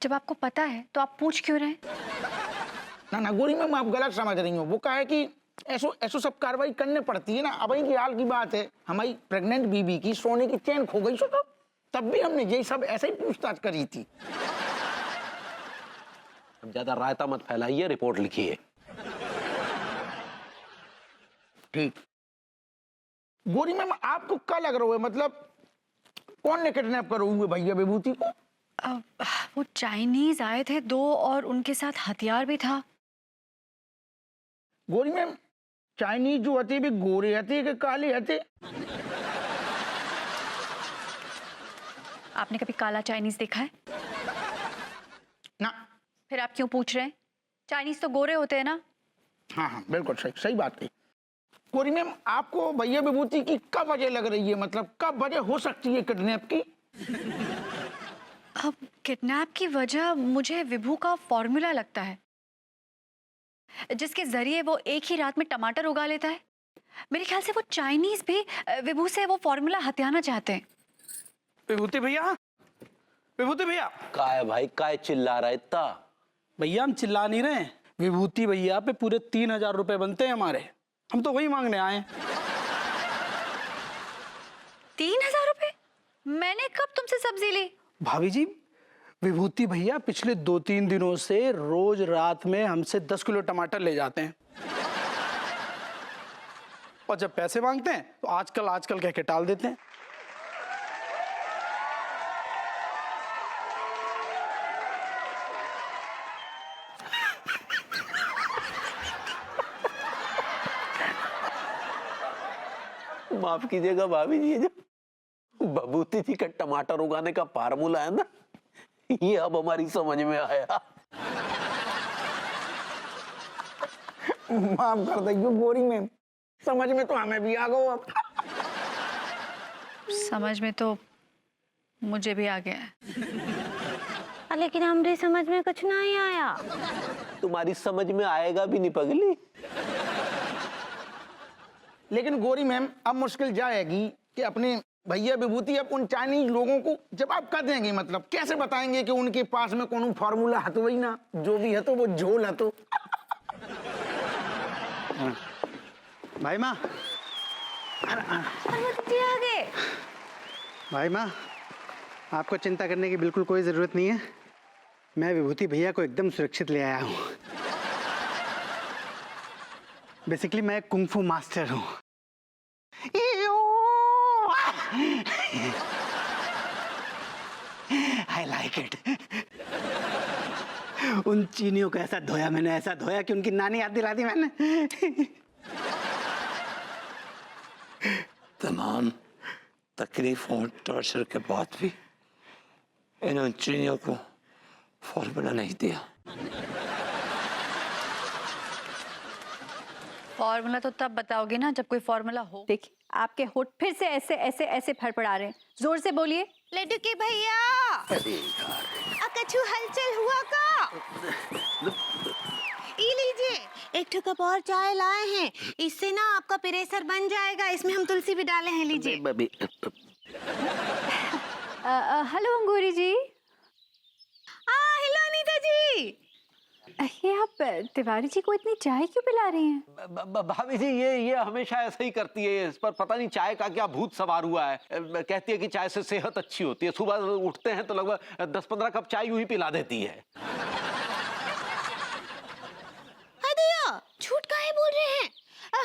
जब आपको पता है तो आप पूछ क्यों रहे? ना ना गोरी मैम, आप गलत समझ रही हो। वो कहा है कि ऐसो ऐसो सब कार्रवाई करने पड़ती है ना। अब की हाल की बात है, हमारी प्रेग्नेंट बीबी की सोने की चेन खो गई, सो तब भी हमने यही सब ऐसे ही पूछताछ करी थी। अब ज्यादा रायता मत फैलाइए, रिपोर्ट लिखिए। ठीक। गोरी मैम, आपको क्या लग रहा है, मतलब कौन ने किडनैप करो हुए भैया विभूति को? वो चाइनीज आए थे 2 और उनके साथ हथियार भी था। गोरी मैम, चाइनीज जो हते भी गोरे हते कि काले हते? आपने कभी काला चाइनीज देखा है? ना। फिर आप क्यों पूछ रहे हैं? चाइनीज तो गोरे होते हैं ना। हाँ हाँ, बिल्कुल सही सही बात कही। गोरी मैम, आपको भैया विभूति की कब वजह लग रही है, मतलब कब वजह हो सकती है किडनैप की? अब किडनैप की वजह मुझे विभू का फॉर्मूला लगता है, जिसके जरिए वो एक ही रात में टमाटर उगा लेता है। मेरे ख्याल से वो चाइनीज भी विभू से वो फॉर्मूला हथियाना चाहते हैं। विभूति भैया, विभूति भैया। का है भाई, काय चिल्ला रहा है इतना? भैया हम चिल्ला नहीं रहे हैं, विभूति भैया पे पूरे 3000 रुपए बनते हैं हमारे, हम तो वही मांगने आए हैं। 3000 रुपए? मैंने कब तुमसे सब्जी ली? भाभी जी, विभूति भैया पिछले 2-3 दिनों से रोज रात में हमसे 10 किलो टमाटर ले जाते हैं, और जब पैसे मांगते हैं तो आजकल आजकल कह के टाल देते हैं। माफ कीजिएगा भाभी जी, जो बबूती जी का टमाटर उगाने का फार्मूला है ना, ये अब हमारी समझ में आया। माफ कर दो गोरी मैम, समझ में तो हमें भी आ गो। अब समझ में तो मुझे भी आ गया है। लेकिन हमारी समझ में कुछ नहीं आया। तुम्हारी समझ में आएगा भी नहीं पगली। लेकिन गोरी मैम, अब मुश्किल जाएगी कि अपने भैया विभूति अब उन चाइनीज लोगों को जवाब कर देंगे, मतलब कैसे बताएंगे कि उनके पास में कौन फार्मूला है, तो वही ना जो भी है तो वो झोल है। तो भाई माँ, आगे भाई माँ, आपको चिंता करने की बिल्कुल कोई ज़रूरत नहीं है। मैं विभूति भैया को एकदम सुरक्षित ले आया हूँ। बेसिकली मैं एक कुंग फू मास्टर हूँ। I like it. उन चीनियों को ऐसा धोया मैंने, ऐसा धोया कि उनकी नानी याद दिला दी मैंने। तमाम तकलीफों और टॉर्चर के बाद भी इन चीनियों को फॉर्मूला नहीं दिया। फॉर्मूला तो तब बताओगे ना जब कोई फॉर्मूला हो। देखिए आपके होठ फिर से ऐसे ऐसे ऐसे फड़फड़ा रहे हैं, जोर से बोलिए। लड्डू के भैया, कछु हलचल हुआ का? ई लीजिए, एक ठो कप और चाय लाए हैं, इससे ना आपका प्रेशर बन जाएगा। इसमें हम तुलसी भी डाले हैं, लीजिए। हेलो अंगूरी जी। हेलो अनीता जी। ये आप तिवारी जी को इतनी चाय क्यों पिला रही हैं? भाभी जी, ये हमेशा ऐसा ही करती है। इस पर पता नहीं चाय का क्या भूत सवार हुआ है। कहती है कि चाय से सेहत अच्छी होती है। सुबह उठते हैं तो लगभग 10-15 कप चाय यूं ही पिला देती है। झूठ काहे बोल रहे हैं?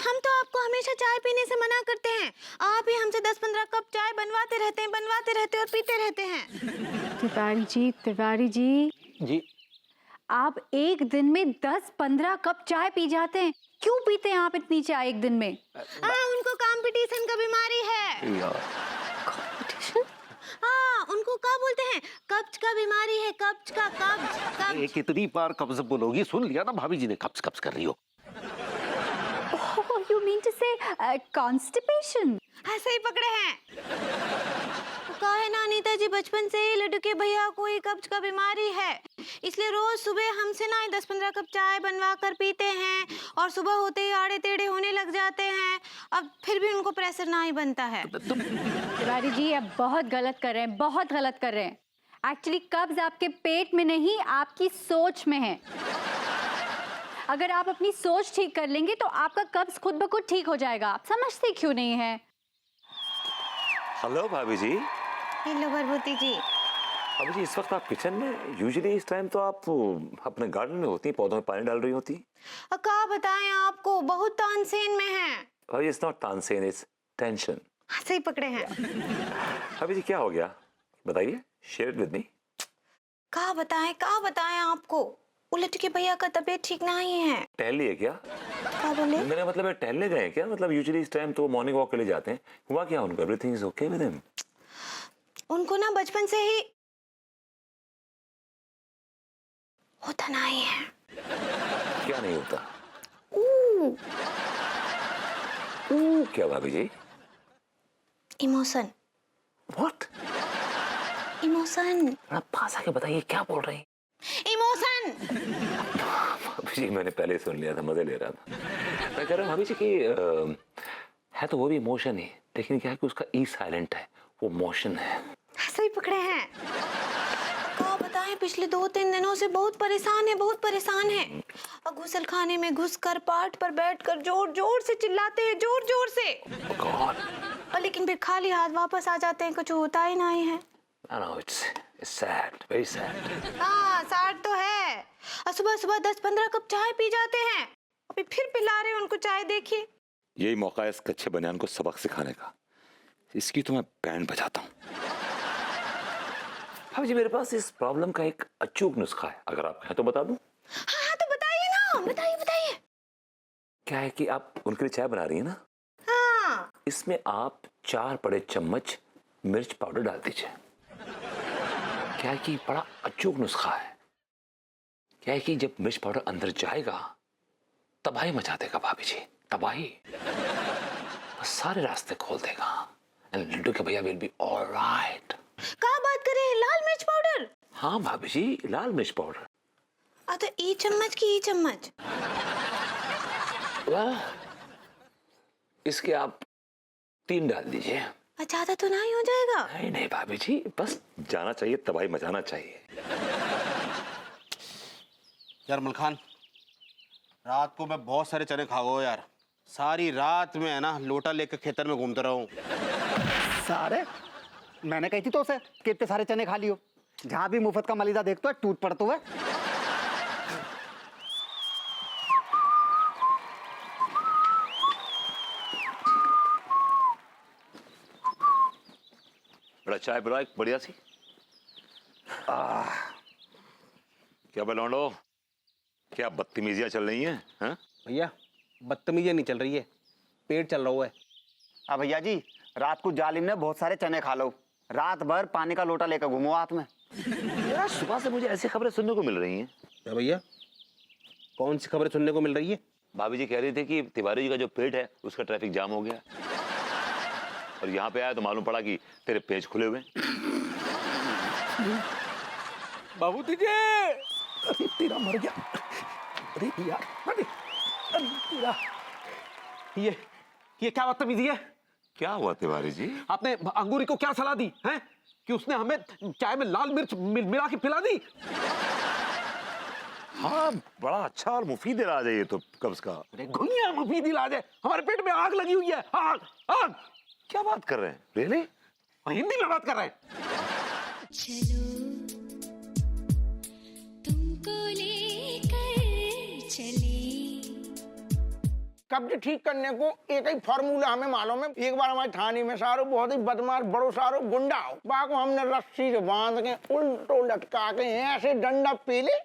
हम तो आपको हमेशा चाय पीने से मना करते हैं। आप ही हमसे 10-15 कप चाय बनवाते रहते और पीते रहते हैं। तिवारी जी जी, आप एक दिन में 10-15 कप चाय पी जाते हैं। क्यों पीते हैं आप इतनी चाय एक दिन में? उनको कंपटीशन का बीमारी है। कंपटीशन? उनको क्या बोलते हैं? कब्ज का बीमारी है, कब्ज का, कब्ज। कितनी बार कब्ज बोलोगी? सुन लिया ना, भाभी जी ने कब्ज कब्ज कर रही हो। You mean to say constipation? सही पकड़े हैं। कहे ना अनीता जी, बचपन से ही लड्डू के भैया को ही कब्ज का बीमारी है, इसलिए रोज सुबह हमसे ना 10-15 कप चाय बनवा कर पीते हैं, और सुबह होते ही आड़े टेढ़े होने लग जाते हैं। अब फिर भी उनको प्रेशर ना ही बनता है। तिवारी जी, आप बहुत गलत कर रहे हैं, बहुत गलत कर रहे हैं। एक्चुअली कब्ज आपके पेट में नहीं, आपकी सोच में है। अगर आप अपनी सोच ठीक कर लेंगे तो आपका कब्ज खुद ब खुद ठीक हो जाएगा। आप समझते क्यों नहीं है? हेलो भाभी जी। हेलो विभूति जी। भाभी जी, इस वक्त आप किचन में, यूजुअली इस टाइम तो आप अपने गार्डन में होती, पौधों में पानी डाल रही होती। क्या बताएं आपको, बहुत तानसेन में है। भाभी, it's not Tansen, it's tension. सही पकड़े हैं। भाभी जी, क्या हो गया बताइए, शेयर इट विद मी। क्या बताएं आपको, उलट के भैया का तबीयत ठीक नहीं है। टहल लिए क्या? क्या बोले? मैंने मतलब है टहलने गए क्या? मतलब यूजुअली इस टाइम तो मॉर्निंग वॉक के लिए जाते हैं। हुआ क्या उनको? Everything is okay with him? उनको ना बचपन से ही होता नहीं है। क्या नहीं होता? ऊ, क्या भाभी जी? इमोशन। व्हाट? इमोशन। आप पास आके बताइए, क्या बोल रही हैं? इमोशन। भाभी जी, मैंने पहले ही सुन लिया था, मजे ले रहा था। मैं कह रहा हूँ भाभी जी कि है तो वो भी इमोशन ही, लेकिन क्या है कि उसका ई साइलेंट है, वो मोशन है। सही पकड़े हैं। क्या बताएं, पिछले 2-3 दिनों से बहुत परेशान है। गुसल खाने में घुसकर पाट पर बैठकर जोर जोर से चिल्लाते हैं, जोर से। गॉड। और लेकिन फिर खाली हाथ वापस आ जाते हैं, कुछ होता ही नहीं है। I know, it's sad, very sad. हाँ, सैड तो है। और सुबह 10-15 कप चाय पी जाते हैं, अभी फिर पिला रहे हैं उनको चाय, देखिए। यही मौका है इस कच्चे बनियान को सबक सिखाने का। इसकी तो मैं बैंड बजाता हूँ। भाभी जी, मेरे पास इस प्रॉब्लम का एक अचूक नुस्खा है, अगर आप कहें तो बता दूं। हाँ, तो बताइए ना, बताइए। क्या है कि आप उनके लिए चाय बना रही हैं ना, हाँ। इसमें आप 4 बड़े चम्मच मिर्च पाउडर डाल दीजिए। क्या है कि बड़ा अचूक नुस्खा है। क्या है कि जब मिर्च पाउडर अंदर जाएगा, तबाही मचा देगा भाभी जी, तबाही। बस सारे रास्ते खोल देगा। एंड लड्डू के भैया विल बी ऑलराइट। क्या बात कर रहे हैं, लाल मिर्च पाउडर? हाँ भाभी जी, लाल मिर्च पाउडर। तो ई चम्मच की ई चम्मच। वाह, इसके आप 3 डाल दीजिए। ज्यादा तो नहीं हो जाएगा? नहीं भाभी जी, बस जाना चाहिए, तबाही मचाना चाहिए। यार मलखान, रात को मैं बहुत सारे चने खा गया यार। सारी रात में है ना लोटा लेकर खेतर में घूमता रहा हूँ। सारे मैंने कही थी तो उसे कि इतने सारे चने खा लियो। जहाँ भी मुफ्त का मलीदा देखते है टूट पड़ते हुए। बड़ा चाय पिलाओ एक बढ़िया सी। क्या बलौंडो, क्या बदतमीजियां चल रही हैं? हाँ? भैया, बदतमीजी नहीं चल रही है, पेट चल रहा है। अब भैया जी, रात को जालिम ने बहुत सारे चने खा लो, रात भर पानी का लोटा लेकर घूमो हाथ में। यार, सुबह से मुझे ऐसी खबरें सुनने को मिल रही हैं। क्या भैया, कौन सी खबरें सुनने को मिल रही है? भाभी जी कह रही थी कि तिवारी जी का जो पेट है उसका ट्रैफिक जाम हो गया, और यहाँ पे आया तो मालूम पड़ा कि तेरे पेज खुले हुए। बाबू तुझे अरे तेरा मर गया। अरे यार, अरे तेरा। ये क्या बदतमीजी है? क्या हुआ तिवारी जी? आपने अंगूरी को क्या सलाह दी है कि उसने हमें चाय में लाल मिर्च मिला के पिला दी? हाँ, बड़ा अच्छा और मुफीद इलाज है ये तो कब्ज का। अरे घुइयां मुफीद इलाज है, हमारे पेट में आग लगी हुई है, आग आग। क्या बात कर रहे हैं? रियली? हिंदी में बात कर रहे हैं। चलो तुमको लेकर चले। कब्ज ठीक करने को एक ही फॉर्मूला हमें मालूम है। एक बार हमारे थाने में सारो बहुत ही बदमाश बड़ो सारो गुंडा हो, बाको हमने रस्सी से बांध के उल्टो लटका के ऐसे डंडा पेले,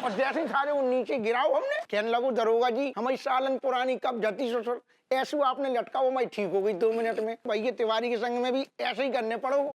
और जैसे सारे वो नीचे गिराओ हमने, कहने लगो दरोगा जी हमारी सालन पुरानी कब्ज हती ससुर, ऐसे आपने लटका वो मैं ठीक हो गई 2 मिनट में। भैया तिवारी के संग में भी ऐसे ही करने पड़ो।